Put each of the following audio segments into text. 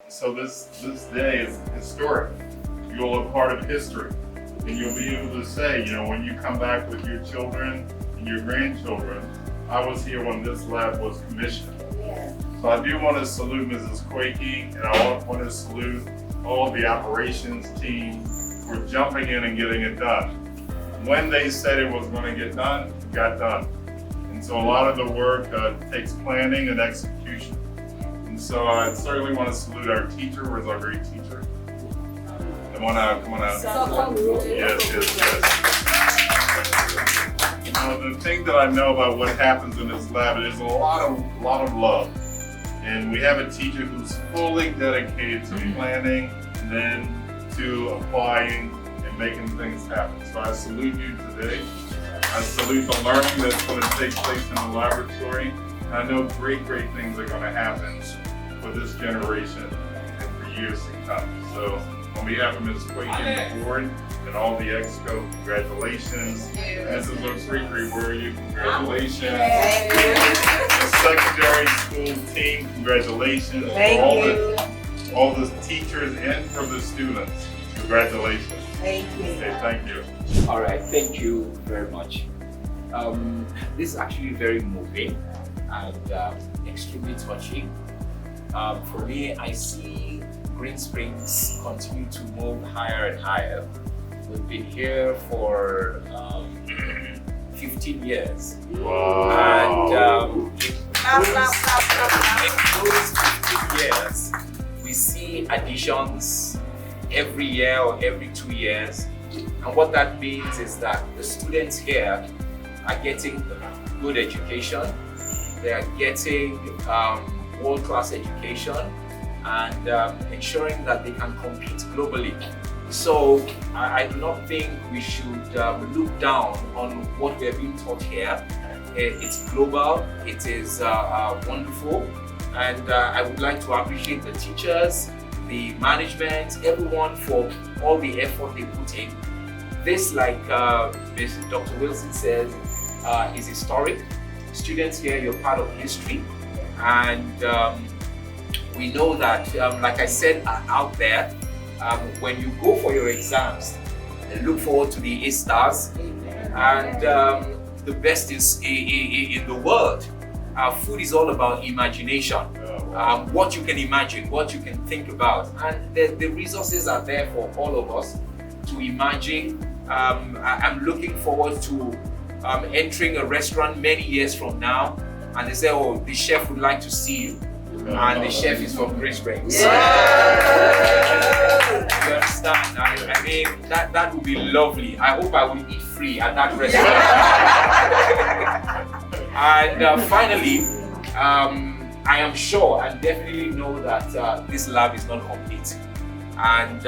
So this day is historic. You're a part of history. And you'll be able to say, when you come back with your children and your grandchildren, I was here when this lab was commissioned. Yeah. So I do want to salute Mrs. Quakey, and I want to salute all the operations team for jumping in and getting it done. When they said it was going to get done, it got done. And so a lot of the work takes planning and execution. And so I certainly want to salute our teacher, who is our great teacher. Come on out. Yes. The thing that I know about what happens in this lab is a lot of love. And we have a teacher who's fully dedicated to planning and then to applying and making things happen. So I salute you today. I salute the learning that's going to take place in the laboratory. And I know great things are going to happen for this generation and for years to come. So on behalf of Ms. Quakey and the board and all the EXCO, congratulations. Mrs. Osunkunle, where are you? Congratulations. Thank you. The secondary school team, congratulations. Thank All the teachers and for the students, congratulations. Thank you. Okay, thank you. All right, thank you very much. This is actually very moving and extremely touching. For me, I see Green Springs continue to move higher and higher. We've been here for 15 years. Wow. And in those 15 years, we see additions every year or every 2 years. And what that means is that the students here are getting good education, they are getting world-class education, and ensuring that they can compete globally. So I do not think we should look down on what we're being taught here. It's global, it is wonderful, and I would like to appreciate the teachers, the management, everyone for all the effort they put in. This, like Dr. Wilson says, is historic. Students here, you're part of history, and we know that, like I said out there, when you go for your exams, look forward to the A stars, and the best is in the world. Food is all about imagination. What you can imagine, what you can think about, and the resources are there for all of us to imagine. I'm looking forward to entering a restaurant many years from now, and they say, "Oh, the chef would like to see you," and the chef is from Green Springs. You understand? I mean, that would be lovely. I hope I will eat free at that restaurant. And finally, I am sure and definitely know that this lab is not complete. And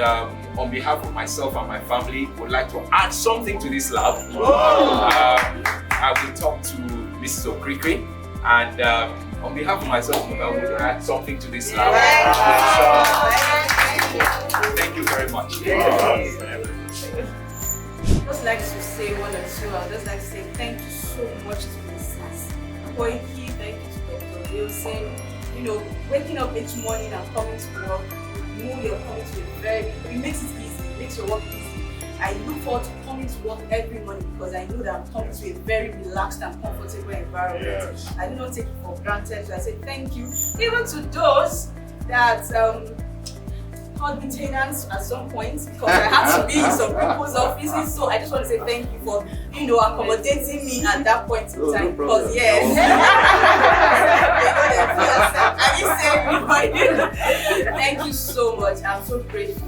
on behalf of myself and my family, would like to add something to this lab. I will talk to Mrs. Okrikwe, and on behalf of myself, I will add something to this lab. Thank you very much. Just like to say one or two. I'd just like to say thank you so much to Mrs. Quakey, thank you to Dr. Wilson. Waking up each morning and coming to work, you're coming to it makes it easy, it makes your work easy. I look forward to coming to work every morning because I know that I'm coming to a very relaxed and comfortable environment. Yes. I do not take it for granted, so I say thank you. Even to those that called me tenants at some point because I had to be in some people's offices, so I just want to say thank you for accommodating me at that point in time. Because thank you so much. I'm so grateful.